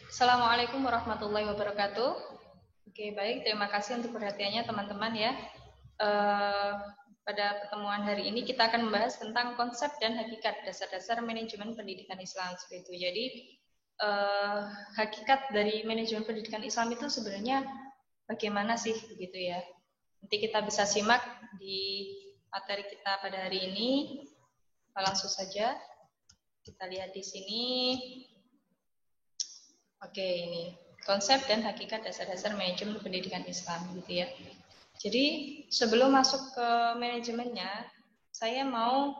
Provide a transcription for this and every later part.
Assalamualaikum warahmatullahi wabarakatuh. Oke, baik. Terima kasih untuk perhatiannya teman-teman ya. Pada pertemuan hari ini kita akan membahas tentang konsep dan hakikat dasar-dasar manajemen pendidikan Islam seperti itu. Jadi hakikat dari manajemen pendidikan Islam itu sebenarnya bagaimana sih begitu ya. Nanti kita bisa simak di materi kita pada hari ini. Langsung saja kita lihat di sini. Oke, ini konsep dan hakikat dasar-dasar manajemen pendidikan Islam gitu ya. Jadi sebelum masuk ke manajemennya, saya mau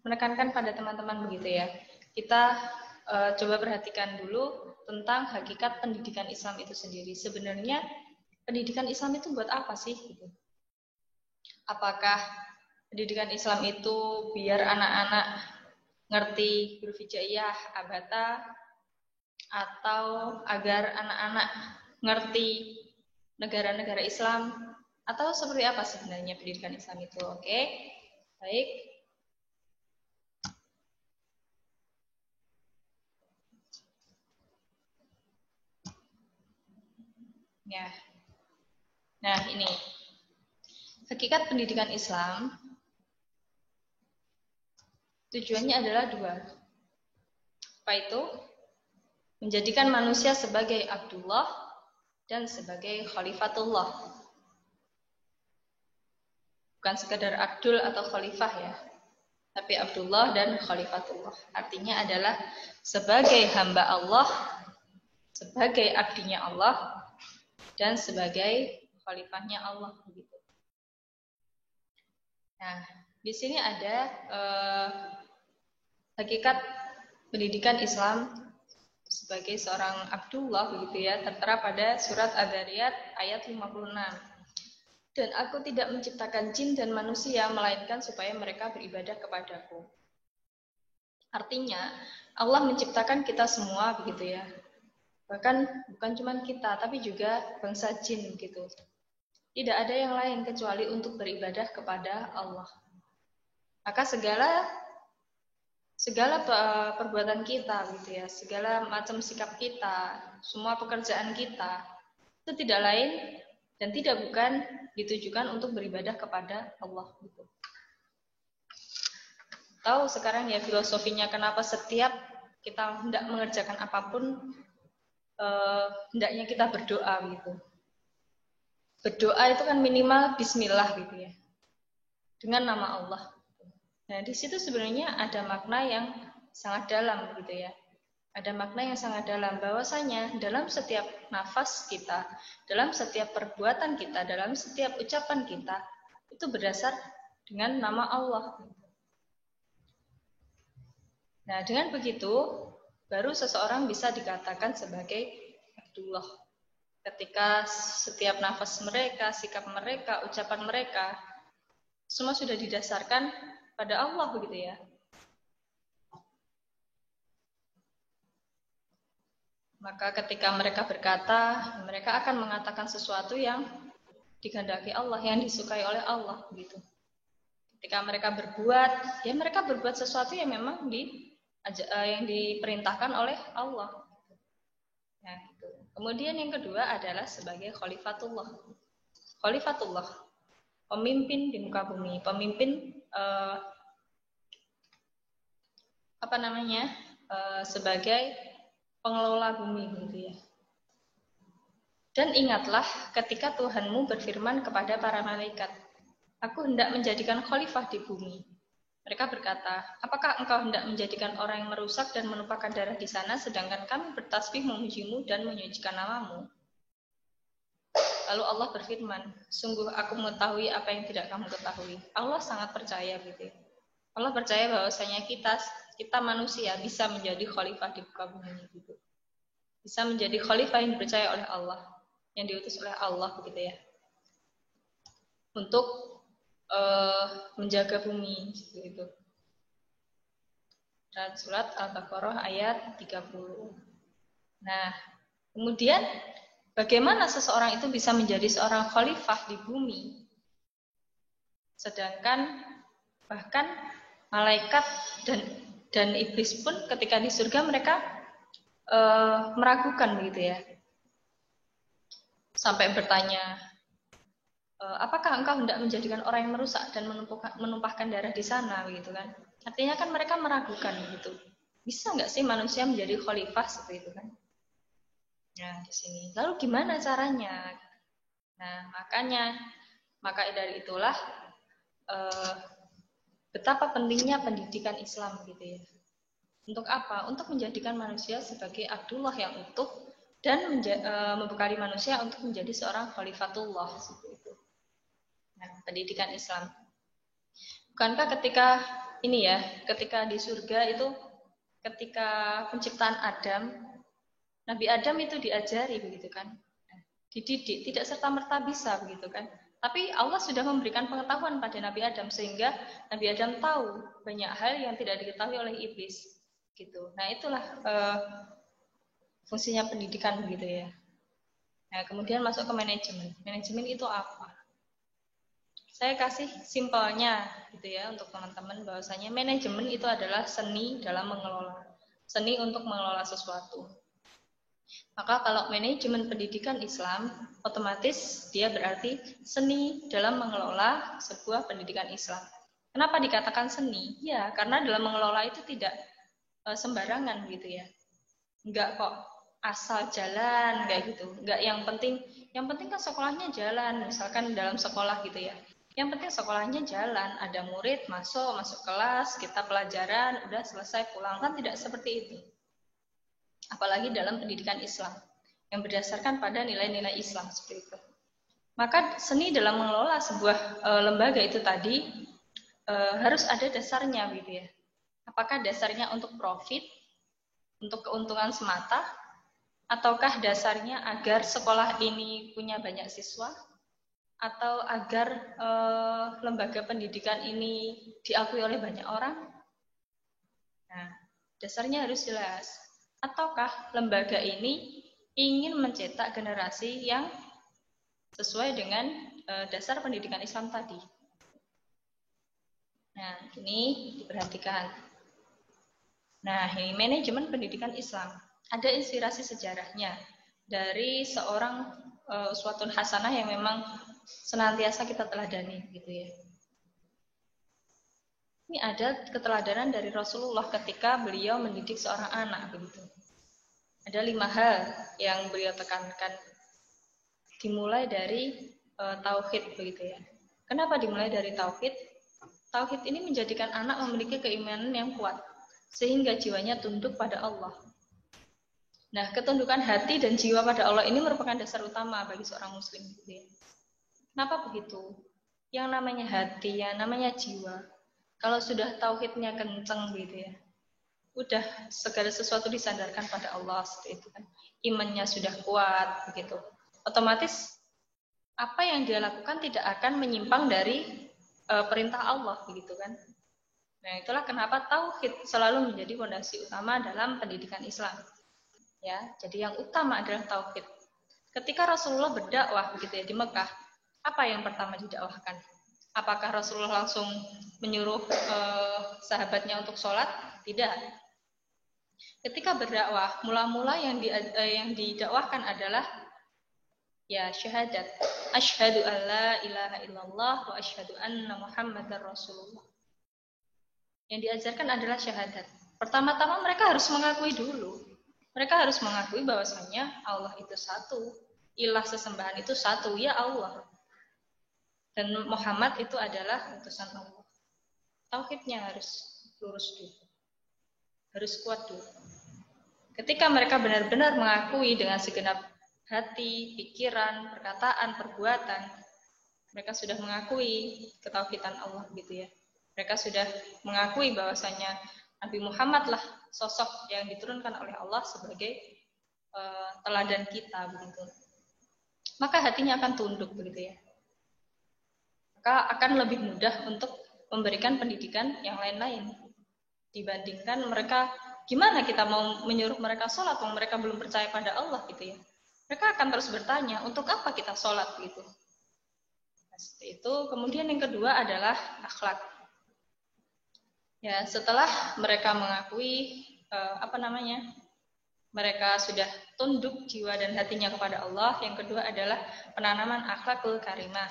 menekankan pada teman-teman begitu ya. Kita coba perhatikan dulu tentang hakikat pendidikan Islam itu sendiri. Sebenarnya pendidikan Islam itu buat apa sih? Gitu. Apakah pendidikan Islam itu biar anak-anak ngerti huruf hijaiyah, abata, atau agar anak-anak ngerti negara-negara Islam, atau seperti apa sebenarnya pendidikan Islam itu? Oke, baik. Ya. Nah, ini hakikat pendidikan Islam tujuannya adalah dua. Apa itu? Menjadikan manusia sebagai Abdullah dan sebagai Khalifatullah. Bukan sekadar Abdul atau Khalifah ya, tapi Abdullah dan Khalifatullah. Artinya adalah sebagai hamba Allah, sebagai abdinya Allah, dan sebagai khalifahnya Allah begitu. Nah, di sini ada hakikat pendidikan Islam sebagai seorang Abdullah begitu ya, tertera pada surat Ad-Dzariyat ayat 56. Dan aku tidak menciptakan jin dan manusia melainkan supaya mereka beribadah kepadaku. Artinya Allah menciptakan kita semua begitu ya. Bahkan bukan cuma kita, tapi juga bangsa jin gitu. Tidak ada yang lain kecuali untuk beribadah kepada Allah. Maka segala perbuatan kita gitu ya, segala macam sikap kita, semua pekerjaan kita itu tidak lain dan tidak bukan ditujukan untuk beribadah kepada Allah gitu. Tahu sekarang ya filosofinya kenapa setiap kita hendak mengerjakan apapun hendaknya kita berdoa gitu. Berdoa itu kan minimal bismillah gitu ya. Dengan nama Allah. Nah, di situ sebenarnya ada makna yang sangat dalam gitu ya. Ada makna yang sangat dalam bahwasanya dalam setiap nafas kita, dalam setiap perbuatan kita, dalam setiap ucapan kita itu berdasar dengan nama Allah. Nah, dengan begitu baru seseorang bisa dikatakan sebagai Abdullah. Ketika setiap nafas mereka, sikap mereka, ucapan mereka semua sudah didasarkan pada Allah begitu ya. Maka ketika mereka berkata, mereka akan mengatakan sesuatu yang dikehendaki Allah, yang disukai oleh Allah begitu. Ketika mereka berbuat, ya mereka berbuat sesuatu yang memang yang diperintahkan oleh Allah. Nah, itu. Kemudian yang kedua adalah sebagai Khalifatullah. Khalifatullah, pemimpin di muka bumi, pemimpin sebagai pengelola bumi gitu ya. Dan ingatlah ketika Tuhanmu berfirman kepada para malaikat, aku hendak menjadikan khalifah di bumi. Mereka berkata, apakah engkau hendak menjadikan orang yang merusak dan menumpahkan darah di sana, sedangkan kami bertasbih memujimu dan menyucikan namamu? Lalu Allah berfirman, sungguh aku mengetahui apa yang tidak kamu ketahui. Allah sangat percaya gitu. Allah percaya bahwasanya kita manusia bisa menjadi khalifah di muka bumi gitu. Bisa menjadi khalifah yang dipercaya oleh Allah, yang diutus oleh Allah begitu ya. Untuk menjaga bumi gitu. Dan surat Al-Baqarah ayat 30. Nah, kemudian bagaimana seseorang itu bisa menjadi seorang khalifah di bumi? Sedangkan bahkan malaikat dan Dan iblis pun ketika di surga mereka meragukan begitu ya. Sampai bertanya, apakah engkau hendak menjadikan orang yang merusak dan menumpahkan darah di sana begitu kan? Artinya kan mereka meragukan begitu. Bisa nggak sih manusia menjadi khalifah seperti itu kan? Nah, di sini. Lalu gimana caranya? Nah, maka dari itulah betapa pentingnya pendidikan Islam gitu ya. Untuk apa? Untuk menjadikan manusia sebagai Abdullah yang utuh dan membekali manusia untuk menjadi seorang khalifatullah seperti itu. Nah, pendidikan Islam. Bukankah ketika ini ya, ketika di surga itu, ketika penciptaan Adam, Nabi Adam itu diajari begitu kan, dididik, tidak serta-merta bisa begitu kan. Tapi Allah sudah memberikan pengetahuan pada Nabi Adam sehingga Nabi Adam tahu banyak hal yang tidak diketahui oleh iblis. Gitu. Nah, itulah fungsinya pendidikan begitu ya. Nah, kemudian masuk ke manajemen. Manajemen itu apa? Saya kasih simpelnya gitu ya untuk teman-teman bahwasanya manajemen itu adalah seni dalam mengelola. Seni untuk mengelola sesuatu. Maka kalau manajemen pendidikan Islam, otomatis dia berarti seni dalam mengelola sebuah pendidikan Islam. Kenapa dikatakan seni? Ya, karena dalam mengelola itu tidak sembarangan gitu ya. Enggak kok asal jalan kayak gitu. Enggak yang penting kan sekolahnya jalan, misalkan dalam sekolah gitu ya. Yang penting sekolahnya jalan, ada murid masuk kelas, kita pelajaran, udah selesai pulang, kan tidak seperti itu. Apalagi dalam pendidikan Islam yang berdasarkan pada nilai-nilai Islam seperti itu. Maka seni dalam mengelola sebuah lembaga itu tadi harus ada dasarnya gitu ya. Apakah dasarnya untuk profit, untuk keuntungan semata, ataukah dasarnya agar sekolah ini punya banyak siswa, atau agar lembaga pendidikan ini diakui oleh banyak orang? Nah, dasarnya harus jelas. Ataukah lembaga ini ingin mencetak generasi yang sesuai dengan dasar pendidikan Islam tadi? Nah, ini diperhatikan. Nah, ini manajemen pendidikan Islam. Ada inspirasi sejarahnya dari seorang uswatun hasanah yang memang senantiasa kita teladani gitu ya. Ini ada keteladanan dari Rasulullah ketika beliau mendidik seorang anak begitu. Ada 5 hal yang beliau tekankan. Dimulai dari tauhid begitu ya. Kenapa dimulai dari tauhid? Tauhid ini menjadikan anak memiliki keimanan yang kuat sehingga jiwanya tunduk pada Allah. Nah, ketundukan hati dan jiwa pada Allah ini merupakan dasar utama bagi seorang muslim gitu ya. Kenapa begitu? Yang namanya hati, yang namanya jiwa, kalau sudah tauhidnya kenceng gitu ya, udah segala sesuatu disandarkan pada Allah seperti itu kan. Imannya sudah kuat begitu. Otomatis apa yang dia lakukan tidak akan menyimpang dari perintah Allah begitu kan. Nah, itulah kenapa tauhid selalu menjadi fondasi utama dalam pendidikan Islam. Ya, jadi yang utama adalah tauhid. Ketika Rasulullah berdakwah begitu ya di Mekah, apa yang pertama didakwahkan? Apakah Rasulullah langsung menyuruh sahabatnya untuk sholat? Tidak. Ketika berdakwah, mula-mula yang didakwahkan adalah ya syahadat. Asyhadu alla ilaha illallah wa asyhadu anna Muhammadar Rasulullah. Yang diajarkan adalah syahadat. Pertama-tama mereka harus mengakui dulu. Mereka harus mengakui bahwasanya Allah itu satu. Ilah sesembahan itu satu, ya Allah. Dan Muhammad itu adalah utusan Allah. Tauhidnya harus lurus dulu. Harus kuat dulu. Ketika mereka benar-benar mengakui dengan segenap hati, pikiran, perkataan, perbuatan, mereka sudah mengakui ketauhidan Allah gitu ya. Mereka sudah mengakui bahwasanya Nabi Muhammad lah sosok yang diturunkan oleh Allah sebagai teladan kita begitu. Maka hatinya akan tunduk begitu ya. Maka akan lebih mudah untuk memberikan pendidikan yang lain-lain dibandingkan mereka gimana kita mau menyuruh mereka sholat kalau mereka belum percaya pada Allah gitu ya. Mereka akan terus bertanya untuk apa kita sholat gitu. Nah, seperti itu. Kemudian yang kedua adalah akhlak. Ya, setelah mereka mengakui mereka sudah tunduk jiwa dan hatinya kepada Allah. Yang kedua adalah penanaman akhlakul karimah.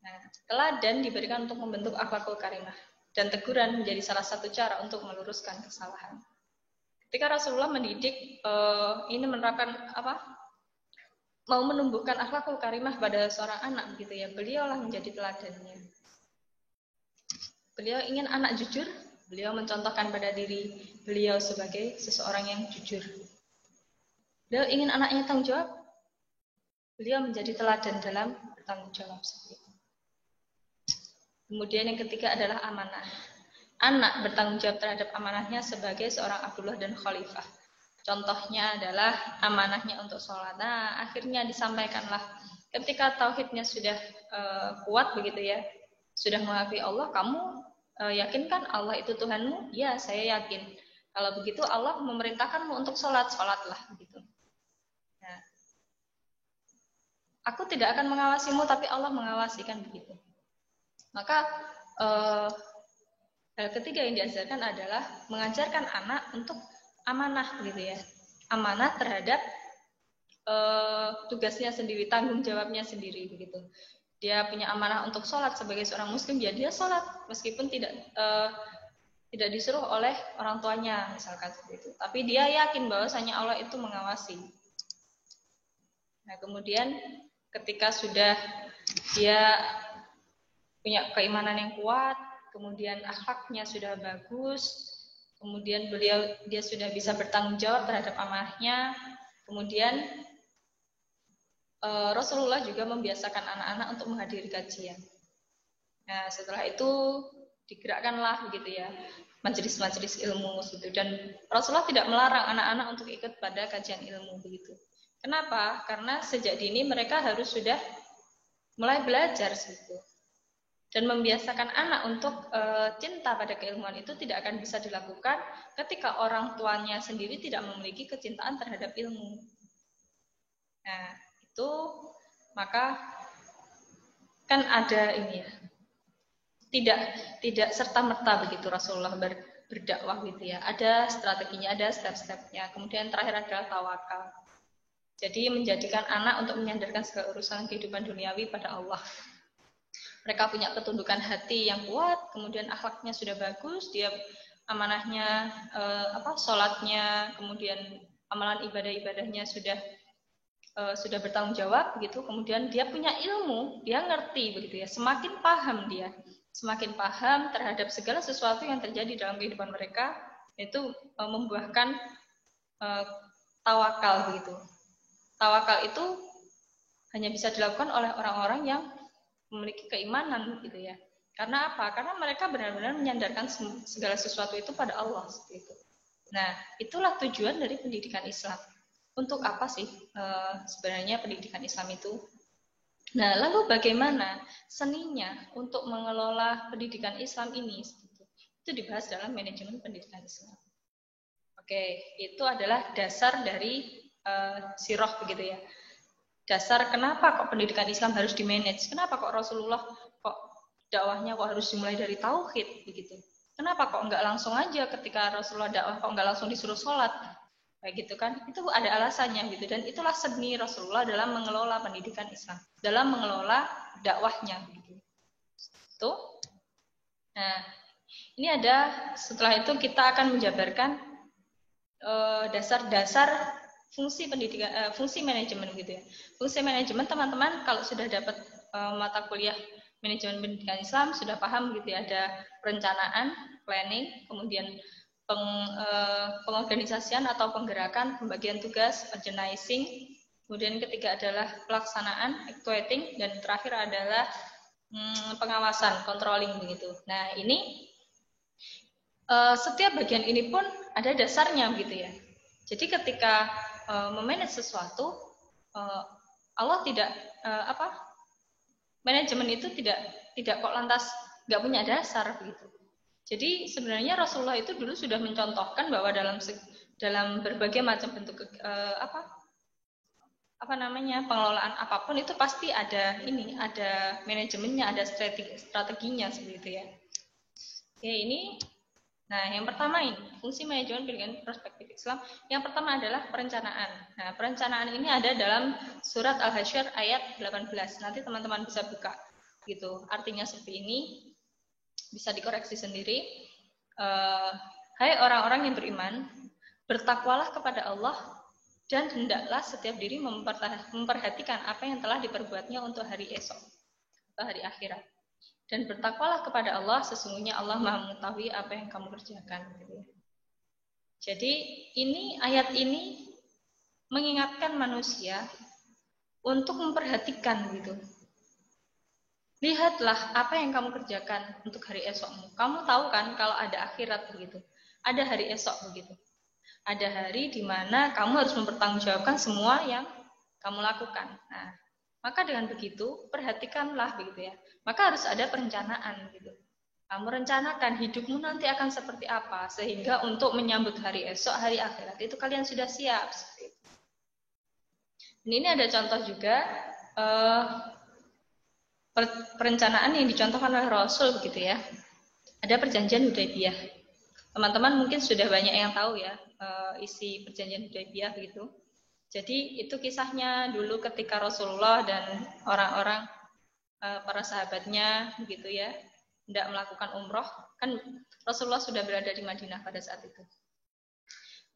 Nah, teladan diberikan untuk membentuk akhlakul karimah, dan teguran menjadi salah satu cara untuk meluruskan kesalahan. Ketika Rasulullah mendidik ini menerapkan mau menumbuhkan akhlakul karimah pada seorang anak begitu ya, beliaulah menjadi teladannya. Beliau ingin anak jujur, beliau mencontohkan pada diri beliau sebagai seseorang yang jujur. Beliau ingin anaknya tanggung jawab, beliau menjadi teladan dalam bertanggung jawab seperti itu. Kemudian yang ketiga adalah amanah. Anak bertanggung jawab terhadap amanahnya sebagai seorang Abdullah dan Khalifah. Contohnya adalah amanahnya untuk sholat. Nah, akhirnya disampaikanlah ketika tauhidnya sudah kuat begitu ya, sudah mengakui Allah, kamu yakinkan Allah itu Tuhanmu? Ya, saya yakin. Kalau begitu Allah memerintahkanmu untuk sholat, sholatlah begitu. Nah, aku tidak akan mengawasimu, tapi Allah mengawasi, kan begitu. Maka hal ketiga yang diajarkan adalah mengajarkan anak untuk amanah gitu ya, amanah terhadap tugasnya sendiri, tanggung jawabnya sendiri begitu. Dia punya amanah untuk sholat sebagai seorang muslim, ya dia sholat meskipun tidak disuruh oleh orang tuanya misalkan seperti itu, tapi dia yakin bahwasanya Allah itu mengawasi. Nah, kemudian ketika sudah dia punya keimanan yang kuat, kemudian akhlaknya sudah bagus, kemudian dia sudah bisa bertanggung jawab terhadap amanahnya, kemudian Rasulullah juga membiasakan anak-anak untuk menghadiri kajian. Nah, setelah itu digerakkanlah begitu ya majelis-majelis ilmu gitu, dan Rasulullah tidak melarang anak-anak untuk ikut pada kajian ilmu begitu. Kenapa? Karena sejak dini mereka harus sudah mulai belajar gitu. Dan membiasakan anak untuk cinta pada keilmuan itu tidak akan bisa dilakukan ketika orang tuanya sendiri tidak memiliki kecintaan terhadap ilmu. Nah, itu maka kan ada ini ya, tidak serta-merta begitu Rasulullah berdakwah gitu ya. Ada strateginya, ada step-stepnya. Kemudian terakhir adalah tawakal. Jadi menjadikan anak untuk menyandarkan segala urusan kehidupan duniawi pada Allah. Mereka punya ketundukan hati yang kuat, kemudian akhlaknya sudah bagus, dia amanahnya sholatnya, kemudian amalan ibadah-ibadahnya sudah bertanggung jawab begitu, kemudian dia punya ilmu, dia ngerti begitu ya, semakin paham terhadap segala sesuatu yang terjadi dalam kehidupan mereka, itu membuahkan tawakal begitu. Tawakal itu hanya bisa dilakukan oleh orang-orang yang memiliki keimanan gitu ya. Karena apa? Karena mereka benar-benar menyandarkan segala sesuatu itu pada Allah seperti itu. Nah, itulah tujuan dari pendidikan Islam. Untuk apa sih sebenarnya pendidikan Islam itu? Nah, lalu bagaimana seninya untuk mengelola pendidikan Islam ini? Itu dibahas dalam manajemen pendidikan Islam. Oke, itu adalah dasar dari sirah begitu ya. Dasar kenapa kok pendidikan Islam harus dimanage? Kenapa kok Rasulullah kok dakwahnya kok harus dimulai dari tauhid begitu? Kenapa kok nggak langsung aja ketika Rasulullah dakwah kok nggak langsung disuruh sholat? Kayak gitu kan? Itu ada alasannya gitu, dan itulah seni Rasulullah dalam mengelola pendidikan Islam, dalam mengelola dakwahnya gitu. Tuh. Nah, ini ada, setelah itu kita akan menjabarkan dasar-dasar fungsi pendidikan, fungsi manajemen gitu ya. Fungsi manajemen teman-teman kalau sudah dapat mata kuliah manajemen pendidikan Islam sudah paham gitu ya, ada perencanaan, planning, kemudian pengorganisasian atau penggerakan, pembagian tugas, organizing, kemudian ketiga adalah pelaksanaan, actuating, dan terakhir adalah pengawasan, controlling begitu. Nah, ini setiap bagian ini pun ada dasarnya begitu ya. Jadi ketika memanage sesuatu, Allah tidak manajemen itu tidak kok lantas nggak punya dasar begitu. Jadi sebenarnya Rasulullah itu dulu sudah mencontohkan bahwa dalam berbagai macam bentuk pengelolaan apapun itu pasti ada manajemennya, ada strateginya seperti itu ya. Oke, ini. Nah, yang pertama ini, fungsi manajemen pendidikan perspektif Islam. Yang pertama adalah perencanaan. Nah, perencanaan ini ada dalam surat Al-Hasyr ayat 18. Nanti teman-teman bisa buka. Gitu. Artinya seperti ini. Bisa dikoreksi sendiri. Hai orang-orang yang beriman, bertakwalah kepada Allah dan hendaklah setiap diri memperhatikan apa yang telah diperbuatnya untuk hari esok atau hari akhirat. Dan bertakwalah kepada Allah, sesungguhnya Allah Maha mengetahui apa yang kamu kerjakan. Jadi ayat ini mengingatkan manusia untuk memperhatikan gitu. Lihatlah apa yang kamu kerjakan untuk hari esokmu. Kamu tahu kan kalau ada akhirat begitu. Ada hari esok begitu. Ada hari di mana kamu harus mempertanggungjawabkan semua yang kamu lakukan. Nah, maka dengan begitu perhatikanlah begitu ya. Maka harus ada perencanaan gitu. Kamu rencanakan hidupmu nanti akan seperti apa sehingga untuk menyambut hari esok, hari akhirat itu kalian sudah siap. Dan ini ada contoh juga perencanaan yang dicontohkan oleh Rasul begitu ya. Ada perjanjian Hudaybiyah. Teman-teman mungkin sudah banyak yang tahu ya isi perjanjian Hudaybiyah begitu. Jadi itu kisahnya dulu ketika Rasulullah dan orang-orang para sahabatnya begitu ya hendak melakukan umroh, kan Rasulullah sudah berada di Madinah pada saat itu.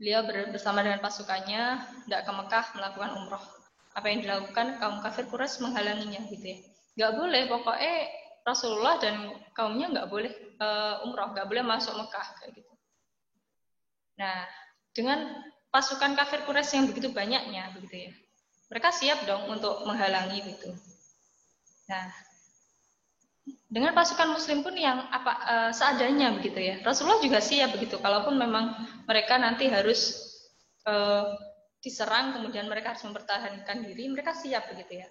Beliau bersama dengan pasukannya hendak ke Mekah melakukan umroh. Apa yang dilakukan kaum kafir Quraisy menghalanginya gitu ya. Nggak boleh, pokoknya Rasulullah dan kaumnya nggak boleh umroh, nggak boleh masuk Mekah kayak gitu. Nah, dengan pasukan kafir Quraisy yang begitu banyaknya begitu ya, mereka siap dong untuk menghalangi gitu. Nah, dengan pasukan Muslim pun yang seadanya begitu ya, Rasulullah juga siap begitu. Kalaupun memang mereka nanti harus diserang, kemudian mereka harus mempertahankan diri, mereka siap begitu ya.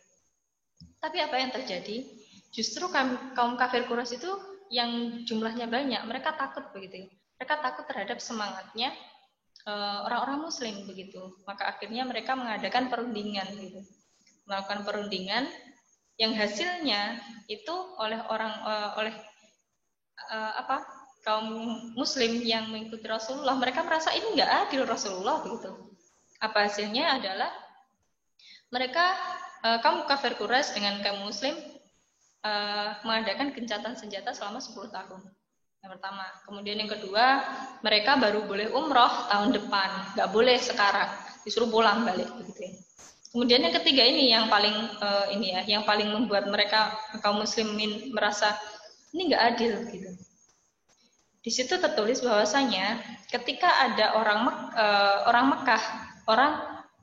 Tapi apa yang terjadi? Justru kaum kafir Quraisy itu yang jumlahnya banyak, mereka takut begitu ya. Mereka takut terhadap semangatnya orang-orang Muslim begitu. Maka akhirnya mereka mengadakan perundingan gitu. Melakukan perundingan yang hasilnya itu oleh kaum Muslim yang mengikuti Rasulullah, mereka merasa ini nggak adil Rasulullah begitu. Apa hasilnya adalah mereka kaum kafir Quraisy dengan kaum Muslim mengadakan gencatan senjata selama 10 tahun. Yang pertama. Kemudian yang kedua, mereka baru boleh umroh tahun depan, nggak boleh sekarang, disuruh pulang balik begitu ya. Kemudian yang ketiga ini yang paling yang paling membuat mereka kaum muslimin merasa ini nggak adil gitu. Di situ tertulis bahwasanya ketika ada orang Mekah,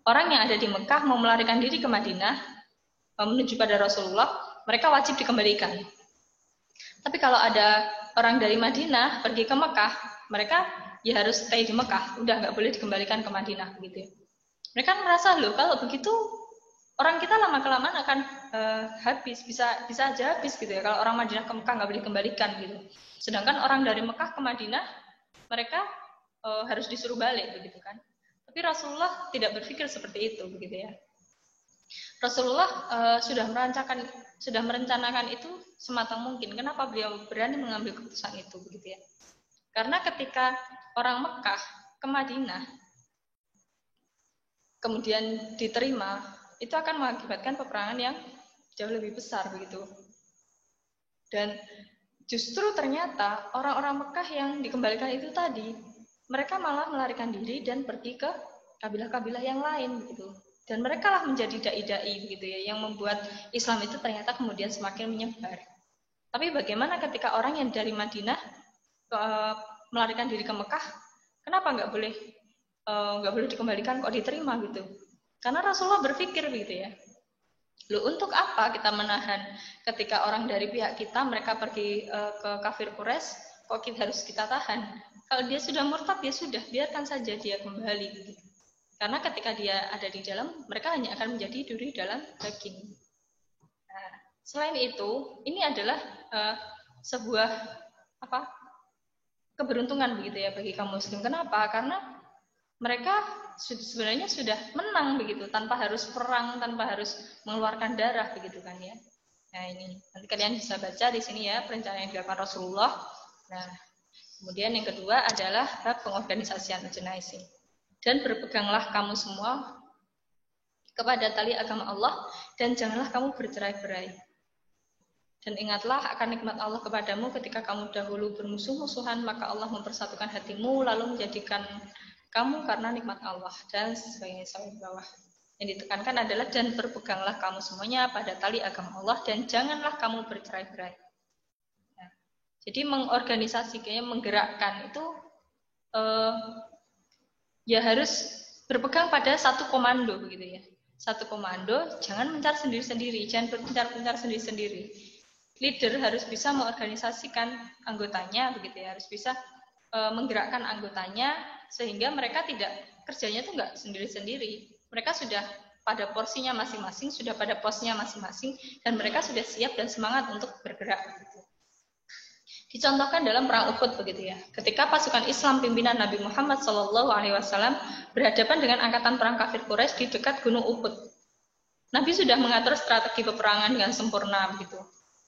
orang yang ada di Mekah mau melarikan diri ke Madinah menuju pada Rasulullah, mereka wajib dikembalikan. Tapi kalau ada orang dari Madinah pergi ke Mekah, mereka ya harus stay di Mekah, udah nggak boleh dikembalikan ke Madinah begitu. Mereka merasa loh kalau begitu orang kita lama-kelamaan akan habis, bisa aja habis gitu ya. Kalau orang Madinah ke Mekah nggak boleh dikembalikan gitu. Sedangkan orang dari Mekah ke Madinah mereka harus disuruh balik begitu kan. Tapi Rasulullah tidak berpikir seperti itu begitu ya. Rasulullah sudah merencanakan itu sematang mungkin. Kenapa beliau berani mengambil keputusan itu begitu ya? Karena ketika orang Mekah ke Madinah kemudian diterima, itu akan mengakibatkan peperangan yang jauh lebih besar begitu. Dan justru ternyata orang-orang Mekah yang dikembalikan itu tadi, mereka malah melarikan diri dan pergi ke kabilah-kabilah yang lain begitu. Dan mereka lah menjadi dai-dai begitu ya, yang membuat Islam itu ternyata kemudian semakin menyebar. Tapi bagaimana ketika orang yang dari Madinah melarikan diri ke Mekah, kenapa nggak boleh dikembalikan kok diterima gitu? Karena Rasulullah berpikir begitu ya. Loh, untuk apa kita menahan ketika orang dari pihak kita mereka pergi ke kafir Quraisy, kok kita harus kita tahan? Kalau dia sudah murtad ya sudah, biarkan saja dia kembali gitu. Karena ketika dia ada di dalam, mereka hanya akan menjadi duri dalam daging. Nah, selain itu, ini adalah sebuah keberuntungan begitu ya bagi kaum muslim. Kenapa? Karena mereka sebenarnya sudah menang begitu, tanpa harus perang, tanpa harus mengeluarkan darah begitu kan ya. Nah ini nanti kalian bisa baca di sini ya perencanaan yang dilakukan Rasulullah. Nah Kemudian yang kedua adalah bab pengorganisasian organizing. Dan berpeganglah kamu semua kepada tali agama Allah dan janganlah kamu bercerai-berai. Dan ingatlah akan nikmat Allah kepadamu ketika kamu dahulu bermusuh-musuhan, maka Allah mempersatukan hatimu lalu menjadikan kamu karena nikmat Allah. Dan sebagainya sampai bawah. Yang ditekankan adalah dan berpeganglah kamu semuanya pada tali agama Allah dan janganlah kamu bercerai-berai. Nah, jadi mengorganisasikannya, menggerakkan itu ya harus berpegang pada satu komando begitu ya. Satu komando, jangan mencar sendiri-sendiri, jangan berpencar-pencar sendiri-sendiri. Leader harus bisa mengorganisasikan anggotanya begitu ya, harus bisa menggerakkan anggotanya sehingga mereka tidak kerjanya tuh enggak sendiri-sendiri. Mereka sudah pada porsinya masing-masing, sudah pada posnya masing-masing, dan mereka sudah siap dan semangat untuk bergerak. Gitu. Dicontohkan dalam perang Uhud begitu ya. Ketika pasukan Islam pimpinan Nabi Muhammad SAW berhadapan dengan angkatan perang kafir Quraisy di dekat Gunung Uhud. Nabi sudah mengatur strategi peperangan dengan sempurna begitu.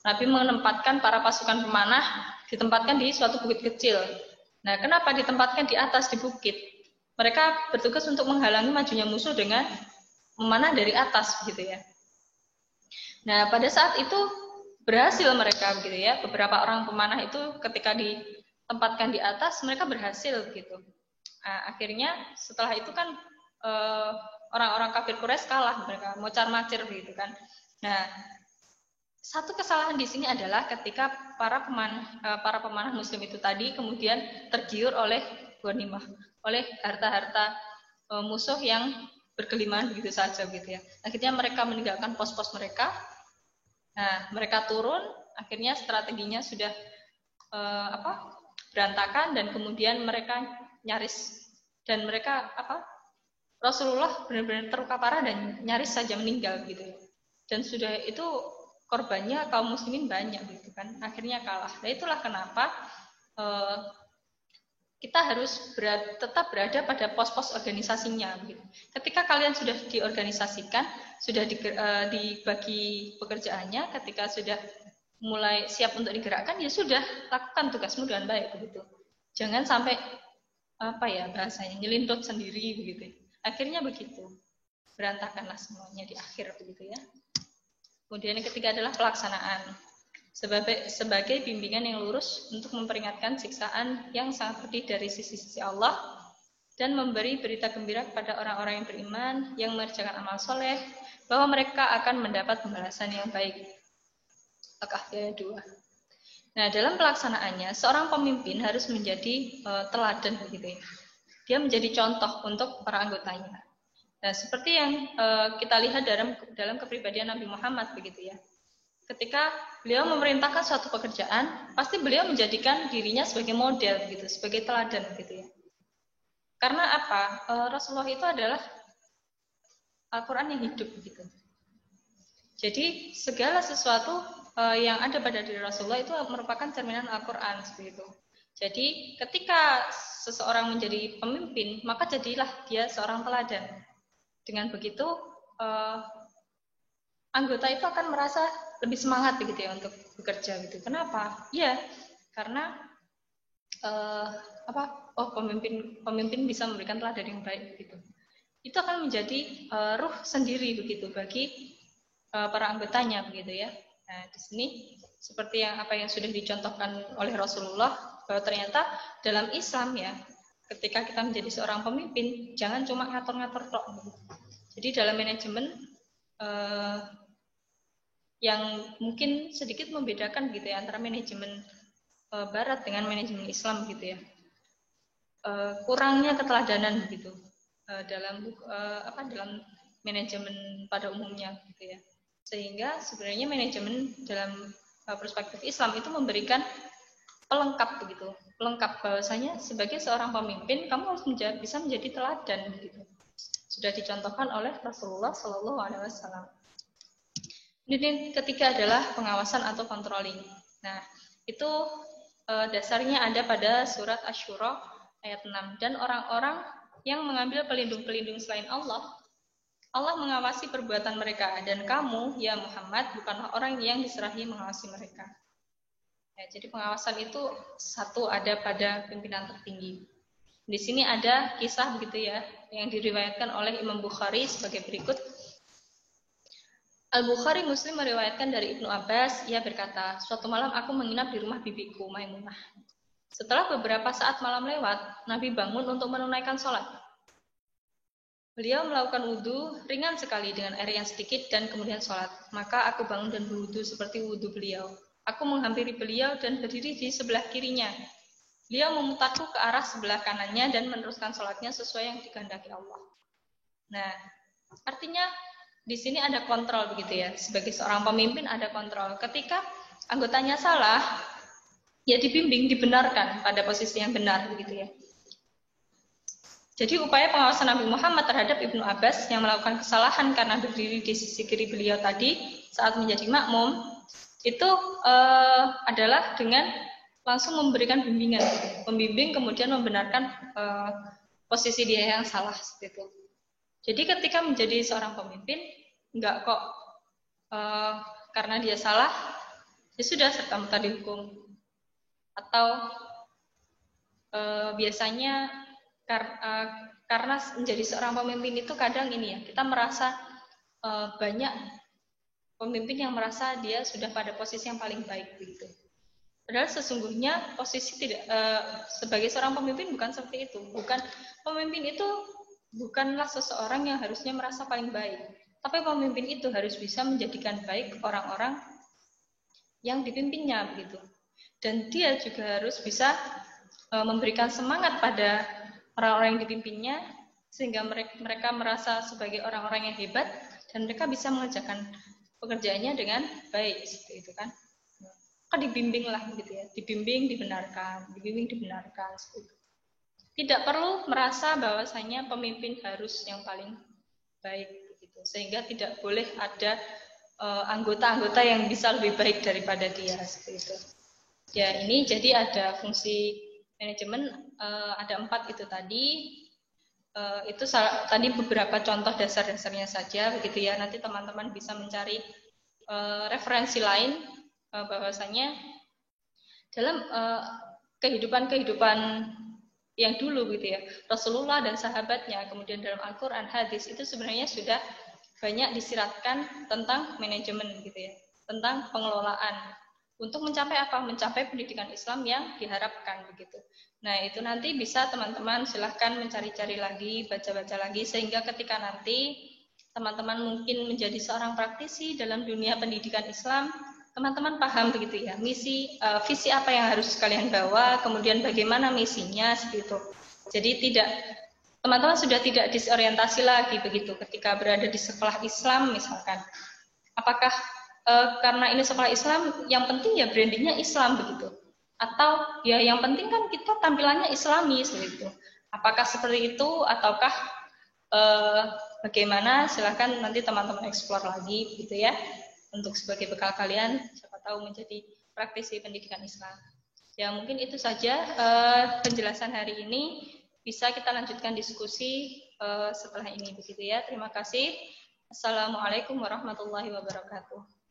Nabi menempatkan para pasukan pemanah ditempatkan di suatu bukit kecil. Nah, kenapa ditempatkan di atas di bukit? Mereka bertugas untuk menghalangi majunya musuh dengan memanah dari atas begitu ya. Nah, pada saat itu berhasil mereka begitu ya. Beberapa orang pemanah itu ketika ditempatkan di atas mereka berhasil begitu. Nah, akhirnya setelah itu kan orang-orang kafir Quraisy kalah, mereka mocar-macir begitu kan. Nah, satu kesalahan di sini adalah ketika para pemanah muslim itu tadi kemudian tergiur oleh ghanimah, oleh harta-harta musuh yang bergelimangan begitu saja gitu ya. Akhirnya mereka meninggalkan pos-pos mereka. Nah, mereka turun, akhirnya strateginya sudah berantakan dan kemudian mereka nyaris dan mereka Rasulullah benar-benar terluka parah dan nyaris saja meninggal gitu ya. Dan sudah itu korbannya kaum muslimin banyak gitu kan. Akhirnya kalah. Nah, itulah kenapa kita harus tetap berada pada pos-pos organisasinya. Gitu. Ketika kalian sudah diorganisasikan, sudah dibagi pekerjaannya, ketika sudah mulai siap untuk digerakkan, ya sudah lakukan tugasmu dengan baik begitu. Jangan sampai bahasanya nyelintut sendiri begitu. Akhirnya begitu, berantakanlah semuanya di akhir begitu ya. Kemudian yang ketiga adalah pelaksanaan. Sebagai bimbingan yang lurus untuk memperingatkan siksaan yang sangat pedih dari sisi-sisi Allah dan memberi berita gembira kepada orang-orang yang beriman yang mengerjakan amal soleh bahwa mereka akan mendapat pembalasan yang baik. Al-Kahfi ayat 2. Nah, dalam pelaksanaannya seorang pemimpin harus menjadi teladan begitu ya. Dia menjadi contoh untuk para anggotanya. Nah, seperti yang kita lihat dalam kepribadian Nabi Muhammad begitu ya. Ketika beliau memerintahkan suatu pekerjaan, pasti beliau menjadikan dirinya sebagai model gitu, sebagai teladan gitu ya. Karena apa? Rasulullah itu adalah Al-Quran yang hidup gitu. Jadi segala sesuatu yang ada pada diri Rasulullah itu merupakan cerminan Al-Quran seperti itu. Jadi ketika seseorang menjadi pemimpin, maka jadilah dia seorang teladan. Dengan begitu anggota itu akan merasa lebih semangat begitu ya untuk bekerja gitu. Kenapa? Ya, karena pemimpin bisa memberikan teladan yang baik gitu. Itu akan menjadi ruh sendiri begitu bagi para anggotanya begitu ya. Nah, di sini seperti apa yang sudah dicontohkan oleh Rasulullah bahwa ternyata dalam Islam ya, ketika kita menjadi seorang pemimpin jangan cuma ngatur-ngatur tok. Jadi dalam manajemen yang mungkin sedikit membedakan gitu ya antara manajemen Barat dengan manajemen Islam gitu ya. Kurangnya keteladanan gitu dalam manajemen pada umumnya gitu ya. Sehingga sebenarnya manajemen dalam perspektif Islam itu memberikan pelengkap begitu. Pelengkap bahwasanya sebagai seorang pemimpin kamu harus bisa menjadi teladan begitu. Sudah dicontohkan oleh Rasulullah Shallallahu alaihi wasallam. Ini ketiga adalah pengawasan atau controlling. Nah, itu dasarnya ada pada surat Asy-Syura ayat 6. Dan orang-orang yang mengambil pelindung-pelindung selain Allah mengawasi perbuatan mereka. Dan kamu, ya Muhammad, bukanlah orang yang diserahi mengawasi mereka. Ya, jadi pengawasan itu satu ada pada pimpinan tertinggi. Di sini ada kisah begitu ya, yang diriwayatkan oleh Imam Bukhari sebagai berikut. Al-Bukhari Muslim meriwayatkan dari Ibnu Abbas, ia berkata, suatu malam aku menginap di rumah bibiku, Maimunah. Setelah beberapa saat malam lewat, Nabi bangun untuk menunaikan sholat. Beliau melakukan wudhu ringan sekali dengan air yang sedikit dan kemudian sholat. Maka aku bangun dan berwudhu seperti wudhu beliau. Aku menghampiri beliau dan berdiri di sebelah kirinya. Beliau memutarku ke arah sebelah kanannya dan meneruskan sholatnya sesuai yang dikehendaki Allah. Nah, artinya di sini ada kontrol begitu ya. Sebagai seorang pemimpin ada kontrol. Ketika anggotanya salah, ya dibimbing, dibenarkan pada posisi yang benar begitu ya. Jadi upaya pengawasan Nabi Muhammad terhadap Ibnu Abbas yang melakukan kesalahan karena berdiri di sisi kiri beliau tadi saat menjadi makmum itu adalah dengan langsung memberikan bimbingan, membimbing kemudian membenarkan posisi dia yang salah seperti itu. Jadi ketika menjadi seorang pemimpin enggak kok karena dia salah ya sudah serta-merta dihukum, atau biasanya karena menjadi seorang pemimpin itu kadang ini ya, kita merasa banyak pemimpin yang merasa dia sudah pada posisi yang paling baik begitu. Padahal sesungguhnya posisi tidak sebagai seorang pemimpin bukan seperti itu. Pemimpin itu bukanlah seseorang yang harusnya merasa paling baik. Tapi pemimpin itu harus bisa menjadikan baik orang-orang yang dipimpinnya begitu. Dan dia juga harus bisa memberikan semangat pada orang-orang yang dipimpinnya sehingga mereka merasa sebagai orang-orang yang hebat dan mereka bisa mengerjakan pekerjaannya dengan baik seperti itu kan. Maka dibimbinglah gitu ya, dibimbing dibenarkan seperti itu. Tidak perlu merasa bahwasanya pemimpin harus yang paling baik begitu, sehingga tidak boleh ada anggota-anggota yang bisa lebih baik daripada dia seperti itu. Ya, ini jadi ada fungsi manajemen, ada 4 itu tadi. Itu tadi beberapa contoh dasar-dasarnya saja begitu ya. Nanti teman-teman bisa mencari referensi lain bahwasanya dalam kehidupan yang dulu gitu ya, Rasulullah dan sahabatnya, kemudian dalam Al-Quran, hadis itu sebenarnya sudah banyak disiratkan tentang manajemen gitu ya, tentang pengelolaan untuk mencapai apa? Mencapai pendidikan Islam yang diharapkan begitu. Nah, itu nanti bisa teman-teman silahkan mencari-cari lagi, baca-baca lagi, sehingga ketika nanti teman-teman mungkin menjadi seorang praktisi dalam dunia pendidikan Islam, teman-teman paham begitu ya, visi apa yang harus kalian bawa, kemudian bagaimana misinya seperti itu. Jadi teman-teman sudah tidak disorientasi lagi begitu ketika berada di sekolah Islam misalkan. Apakah karena ini sekolah Islam, yang penting ya brandingnya Islam begitu, atau ya yang penting kan kita tampilannya Islami seperti itu. Apakah seperti itu ataukah bagaimana? Silahkan nanti teman-teman eksplor lagi gitu ya, untuk sebagai bekal kalian, siapa tahu menjadi praktisi pendidikan Islam. Ya mungkin itu saja penjelasan hari ini. Bisa kita lanjutkan diskusi setelah ini begitu ya. Terima kasih. Assalamualaikum warahmatullahi wabarakatuh.